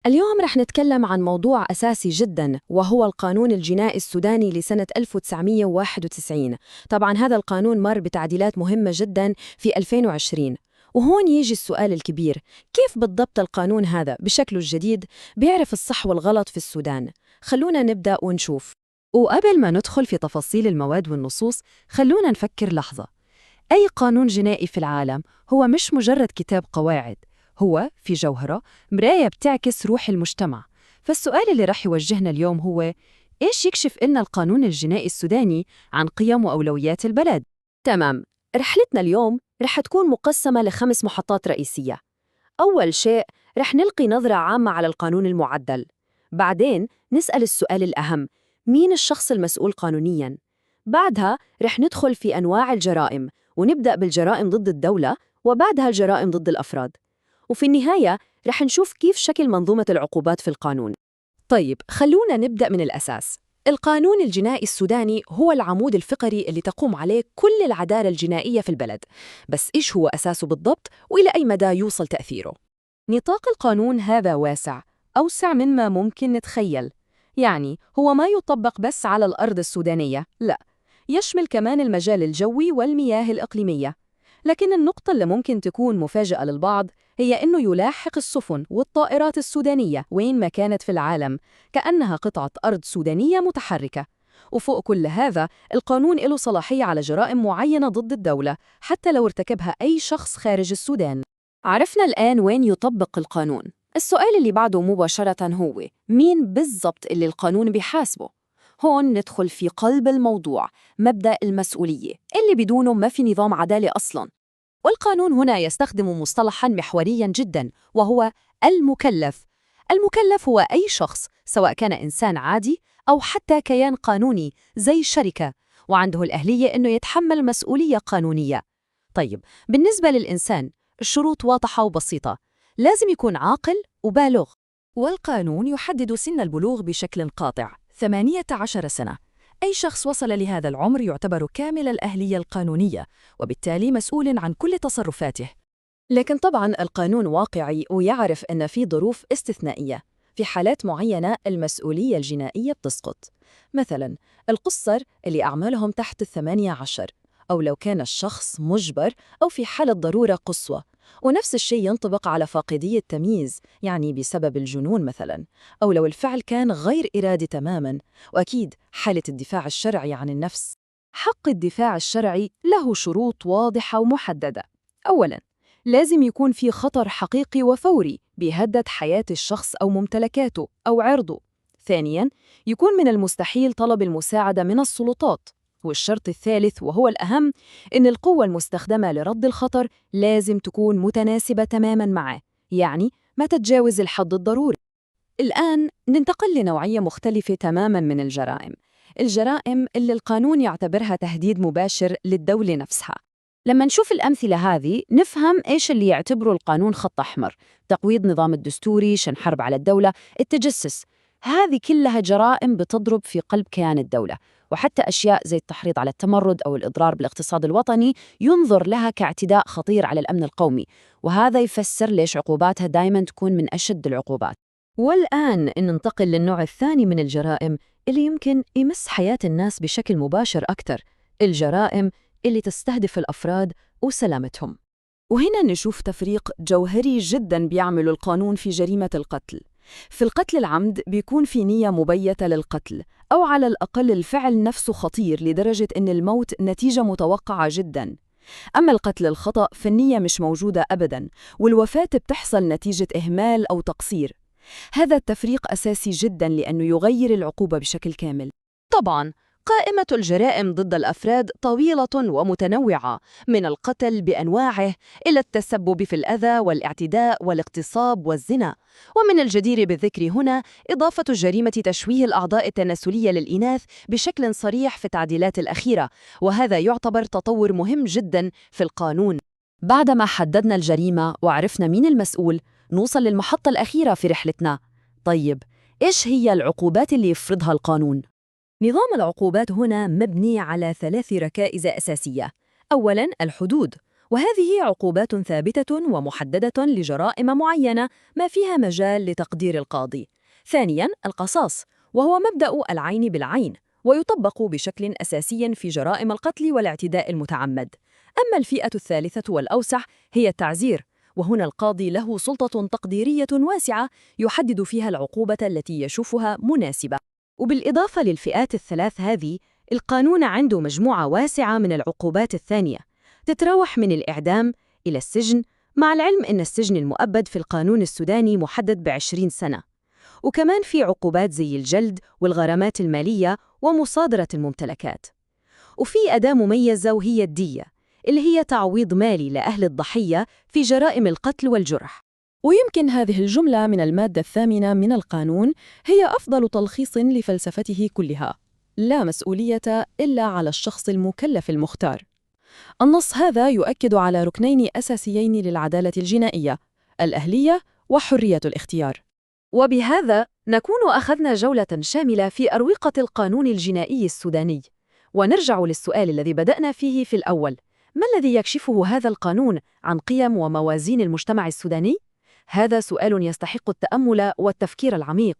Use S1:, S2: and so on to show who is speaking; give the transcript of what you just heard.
S1: اليوم رح نتكلم عن موضوع أساسي جدا، وهو القانون الجنائي السوداني لسنة 1991. طبعا هذا القانون مر بتعديلات مهمة جدا في 2020. وهون يجي السؤال الكبير: كيف بالضبط القانون هذا بشكله الجديد بيعرف الصح والغلط في السودان؟ خلونا نبدأ ونشوف. وقبل ما ندخل في تفاصيل المواد والنصوص، خلونا نفكر لحظة. أي قانون جنائي في العالم هو مش مجرد كتاب قواعد، هو في جوهره مراية بتعكس روح المجتمع. فالسؤال اللي رح يوجهنا اليوم هو: إيش يكشف لنا القانون الجنائي السوداني عن قيم وأولويات البلد؟ تمام، رحلتنا اليوم رح تكون مقسمة ل5 محطات رئيسية. أول شيء، رح نلقي نظرة عامة على القانون المعدل. بعدين نسأل السؤال الأهم: مين الشخص المسؤول قانونياً؟ بعدها رح ندخل في أنواع الجرائم، ونبدأ بالجرائم ضد الدولة، وبعدها الجرائم ضد الأفراد. وفي النهاية رح نشوف كيف شكل منظومة العقوبات في القانون. طيب، خلونا نبدأ من الأساس. القانون الجنائي السوداني هو العمود الفقري اللي تقوم عليه كل العدالة الجنائية في البلد. بس إيش هو أساسه بالضبط، وإلى أي مدى يوصل تأثيره؟ نطاق القانون هذا واسع، أوسع مما ممكن نتخيل. يعني هو ما يطبق بس على الأرض السودانية، لا، يشمل كمان المجال الجوي والمياه الإقليمية. لكن النقطة اللي ممكن تكون مفاجئة للبعض هي إنه يلاحق السفن والطائرات السودانية وين ما كانت في العالم، كأنها قطعة أرض سودانية متحركة. وفوق كل هذا، القانون له صلاحية على جرائم معينة ضد الدولة، حتى لو ارتكبها أي شخص خارج السودان. عرفنا الآن وين يطبق القانون. السؤال اللي بعده مباشرة هو: مين بالضبط اللي القانون بيحاسبه؟ هون ندخل في قلب الموضوع، مبدأ المسؤولية اللي بدونه ما في نظام عدالة أصلاً. والقانون هنا يستخدم مصطلحاً محورياً جداً، وهو المكلف. المكلف هو أي شخص، سواء كان إنسان عادي أو حتى كيان قانوني زي شركة، وعنده الأهلية إنه يتحمل مسؤولية قانونية. طيب، بالنسبة للإنسان، الشروط واضحة وبسيطة: لازم يكون عاقل وبالغ. والقانون يحدد سن البلوغ بشكل قاطع: 18 سنة. أي شخص وصل لهذا العمر يعتبر كامل الأهلية القانونية، وبالتالي مسؤول عن كل تصرفاته. لكن طبعاً القانون واقعي ويعرف أن في ظروف استثنائية. في حالات معينة المسؤولية الجنائية بتسقط، مثلاً القُصّر اللي أعمالهم تحت 18، أو لو كان الشخص مجبر، أو في حالة ضرورة قصوى. ونفس الشيء ينطبق على فاقدي التمييز، يعني بسبب الجنون مثلاً، أو لو الفعل كان غير إرادي تماماً. وأكيد حالة الدفاع الشرعي عن النفس. حق الدفاع الشرعي له شروط واضحة ومحددة. أولاً، لازم يكون في خطر حقيقي وفوري بيهدد حياة الشخص أو ممتلكاته أو عرضه. ثانياً، يكون من المستحيل طلب المساعدة من السلطات. والشرط الثالث وهو الأهم، إن القوة المستخدمة لرد الخطر لازم تكون متناسبة تماماً معه، يعني ما تتجاوز الحد الضروري. الآن ننتقل لنوعية مختلفة تماماً من الجرائم. الجرائم اللي القانون يعتبرها تهديد مباشر للدولة نفسها. لما نشوف الأمثلة هذه نفهم إيش اللي يعتبره القانون خط أحمر: تقويض نظام الدستوري، شن حرب على الدولة، التجسس. هذه كلها جرائم بتضرب في قلب كيان الدولة. وحتى أشياء زي التحريض على التمرد أو الإضرار بالاقتصاد الوطني ينظر لها كاعتداء خطير على الأمن القومي، وهذا يفسر ليش عقوباتها دايماً تكون من أشد العقوبات. والآن ننتقل للنوع الثاني من الجرائم اللي يمكن يمس حياة الناس بشكل مباشر أكثر: الجرائم اللي تستهدف الأفراد وسلامتهم. وهنا نشوف تفريق جوهري جداً بيعمل القانون في جريمة القتل. في القتل العمد بيكون في نية مبيتة للقتل، أو على الأقل الفعل نفسه خطير لدرجة أن الموت نتيجة متوقعة جداً. أما القتل الخطأ فالنية مش موجودة أبداً، والوفاة بتحصل نتيجة إهمال أو تقصير. هذا التفريق أساسي جداً لأنه يغير العقوبة بشكل كامل. طبعاً قائمة الجرائم ضد الأفراد طويلة ومتنوعة، من القتل بأنواعه إلى التسبب في الأذى والاعتداء والاغتصاب والزنا. ومن الجدير بالذكر هنا إضافة جريمة تشويه الأعضاء التناسلية للإناث بشكل صريح في التعديلات الأخيرة، وهذا يعتبر تطور مهم جداً في القانون. بعدما حددنا الجريمة وعرفنا مين المسؤول، نوصل للمحطة الأخيرة في رحلتنا. طيب، إيش هي العقوبات اللي يفرضها القانون؟ نظام العقوبات هنا مبني على 3 ركائز أساسية. أولاً، الحدود، وهذه عقوبات ثابتة ومحددة لجرائم معينة ما فيها مجال لتقدير القاضي. ثانياً، القصاص، وهو مبدأ العين بالعين، ويطبق بشكل أساسي في جرائم القتل والاعتداء المتعمد. أما الفئة الثالثة والأوسع هي التعزير، وهنا القاضي له سلطة تقديرية واسعة يحدد فيها العقوبة التي يشوفها مناسبة. وبالإضافة للفئات الثلاث هذه، القانون عنده مجموعة واسعة من العقوبات الثانية، تتراوح من الإعدام إلى السجن، مع العلم أن السجن المؤبد في القانون السوداني محدد ب20 سنة. وكمان في عقوبات زي الجلد والغرامات المالية ومصادرة الممتلكات. وفي أداة مميزة وهي الدية، اللي هي تعويض مالي لأهل الضحية في جرائم القتل والجرح.
S2: ويمكن هذه الجملة من المادة الثامنة من القانون هي أفضل تلخيص لفلسفته كلها: لا مسؤولية إلا على الشخص المكلف المختار. النص هذا يؤكد على ركنين أساسيين للعدالة الجنائية: الأهلية وحرية الاختيار.
S1: وبهذا نكون أخذنا جولة شاملة في أروقة القانون الجنائي السوداني. ونرجع للسؤال الذي بدأنا فيه في الأول: ما الذي يكشفه هذا القانون عن قيم وموازين المجتمع السوداني؟ هذا سؤال يستحق التأمل والتفكير العميق.